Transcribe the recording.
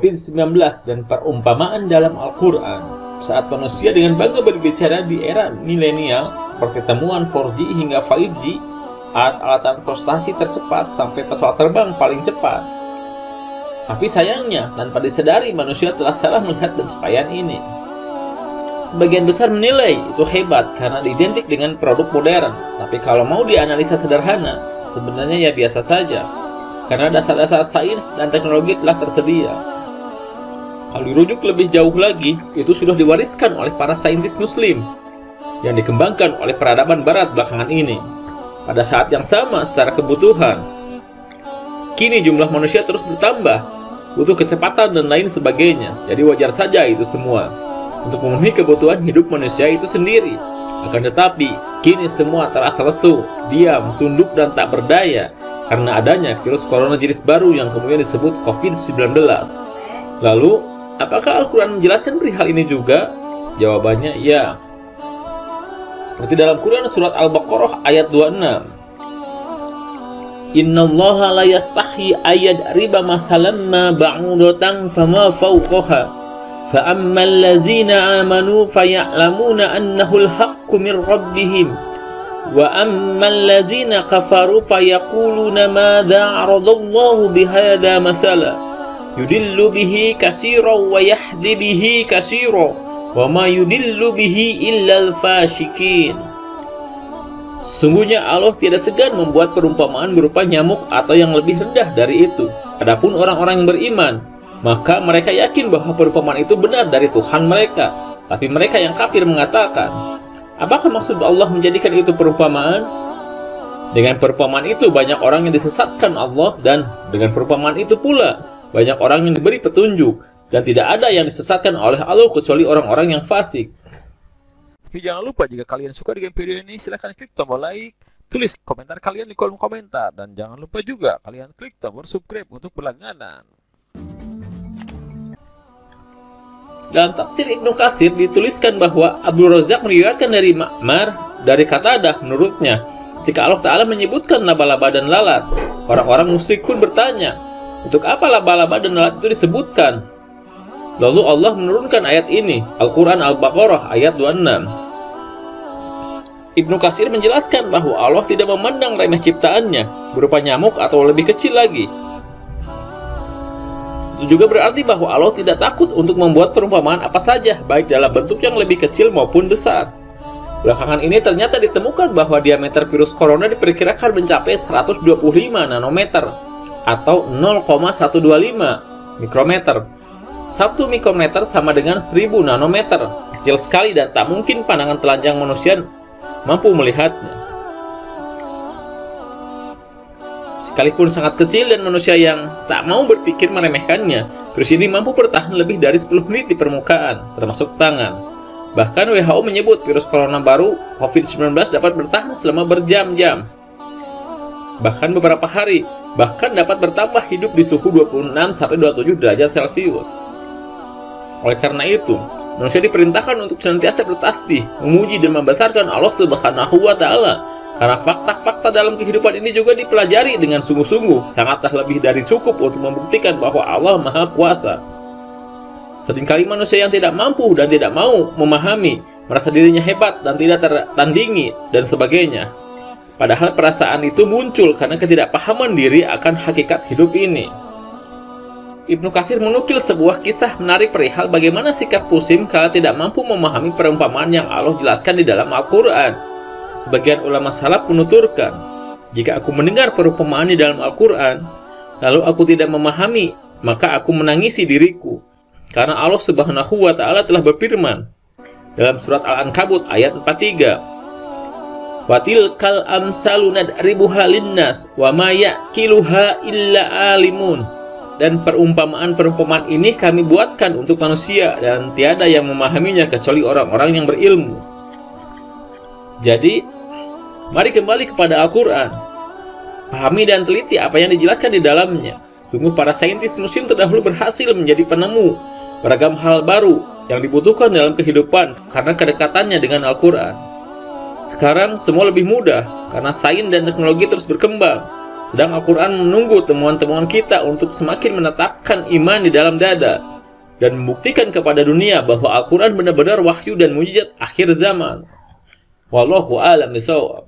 COVID-19 dan perumpamaan dalam Al-Quran. Saat manusia dengan bangga berbicara di era milenial, seperti temuan 4G hingga 5G, alat-alat transportasi tercepat sampai pesawat terbang paling cepat. Tapi sayangnya, tanpa disadari manusia telah salah melihat pencapaian ini. Sebagian besar menilai itu hebat karena identik dengan produk modern. Tapi kalau mau dianalisa sederhana, sebenarnya ya biasa saja. Karena dasar-dasar sains dan teknologi telah tersedia. Kalau dirujuk lebih jauh lagi, itu sudah diwariskan oleh para saintis muslim yang dikembangkan oleh peradaban barat belakangan ini. Pada saat yang sama secara kebutuhan, kini jumlah manusia terus bertambah, butuh kecepatan dan lain sebagainya. Jadi wajar saja itu semua untuk memenuhi kebutuhan hidup manusia itu sendiri. Akan tetapi, kini semua terasa lesu, diam, tunduk, dan tak berdaya karena adanya virus corona jenis baru yang kemudian disebut COVID-19. Lalu, apakah Al-Quran menjelaskan perihal ini juga? Jawabannya ya. Seperti dalam Quran surat Al-Baqarah ayat 26. Innallaha la yastahi ayat riba masalam ma ba'udatan fama fawqaha. فَأَمَّا الَّذِينَ آمَنُوا فَيَعْلَمُونَ أَنَّهُ الْحَقُّ مِنْ رَبِّهِمْ وَأَمَّا الَّذِينَ كَفَرُوا فَيَقُولُونَ مَاذَا أَرَادَ اللَّهُ بِهَذَا مَثَلًا يُضِلُّ بِهِ كَثِيرًا وَيَهْدِي بِهِ كَثِيرًا وَمَا يُضِلُّ بِهِ إِلَّا الْفَاسِقِينَ. Sungguhnya Allah tidak segan membuat perumpamaan berupa nyamuk atau yang lebih rendah dari itu. Adapun orang-orang yang beriman, maka mereka yakin bahwa perumpamaan itu benar dari Tuhan mereka. Tapi mereka yang kafir mengatakan, apakah maksud Allah menjadikan itu perumpamaan? Dengan perumpamaan itu banyak orang yang disesatkan Allah, dan dengan perumpamaan itu pula banyak orang yang diberi petunjuk, dan tidak ada yang disesatkan oleh Allah kecuali orang-orang yang fasik. Tapi jangan lupa, jika kalian suka dengan video ini, silahkan klik tombol like, tulis komentar kalian di kolom komentar, dan jangan lupa juga kalian klik tombol subscribe untuk berlangganan. Dalam tafsir Ibnu Katsir dituliskan bahwa Abdul Razak meriwayatkan dari Ma'mar dari Qatadah, menurutnya, ketika Allah Ta'ala menyebutkan laba-laba dan lalat, orang-orang musyrik pun bertanya, untuk apa laba-laba dan lalat itu disebutkan? Lalu Allah menurunkan ayat ini, Al-Quran Al-Baqarah ayat 26. Ibnu Katsir menjelaskan bahwa Allah tidak memandang remeh ciptaannya, berupa nyamuk atau lebih kecil lagi. Itu juga berarti bahwa Allah tidak takut untuk membuat perumpamaan apa saja, baik dalam bentuk yang lebih kecil maupun besar. Belakangan ini ternyata ditemukan bahwa diameter virus corona diperkirakan mencapai 125 nanometer atau 0,125 mikrometer. 1 mikrometer sama dengan 1000 nanometer. Kecil sekali dan tak mungkin pandangan telanjang manusia mampu melihatnya. Sekalipun sangat kecil dan manusia yang tak mau berpikir meremehkannya, virus ini mampu bertahan lebih dari 10 menit di permukaan, termasuk tangan. Bahkan WHO menyebut virus corona baru COVID-19 dapat bertahan selama berjam-jam, bahkan beberapa hari, bahkan dapat bertambah hidup di suhu 26-27 derajat Celcius. Oleh karena itu, manusia diperintahkan untuk senantiasa bertasbih, memuji dan membesarkan Allah Subhanahu wa Ta'ala. Karena fakta-fakta dalam kehidupan ini juga dipelajari dengan sungguh-sungguh, sangatlah lebih dari cukup untuk membuktikan bahwa Allah Maha Kuasa. Seringkali manusia yang tidak mampu dan tidak mau memahami, merasa dirinya hebat dan tidak tertandingi, dan sebagainya. Padahal perasaan itu muncul karena ketidakpahaman diri akan hakikat hidup ini. Ibnu Katsir menukil sebuah kisah menarik perihal bagaimana sikap Fusim kala tidak mampu memahami perumpamaan yang Allah jelaskan di dalam Al-Quran. Sebagian ulama salaf menuturkan, jika aku mendengar perumpamaan di dalam Al-Quran, lalu aku tidak memahami, maka aku menangisi diriku. Karena Allah Subhanahu wa Ta'ala telah berfirman dalam surat Al-Ankabut ayat 43, wa tilkal amsalu nadribuha linnas wa ma yaqiluha illa alimun. Dan perumpamaan-perumpamaan ini kami buatkan untuk manusia, dan tiada yang memahaminya kecuali orang-orang yang berilmu. Jadi, mari kembali kepada Al-Quran. Pahami dan teliti apa yang dijelaskan di dalamnya. Sungguh para saintis muslim terdahulu berhasil menjadi penemu beragam hal baru yang dibutuhkan dalam kehidupan karena kedekatannya dengan Al-Quran. Sekarang semua lebih mudah karena sains dan teknologi terus berkembang. Sedang Al-Quran menunggu temuan-temuan kita untuk semakin menetapkan iman di dalam dada dan membuktikan kepada dunia bahwa Al-Quran benar-benar wahyu dan mujizat akhir zaman. Wallahu a'lam bishawab.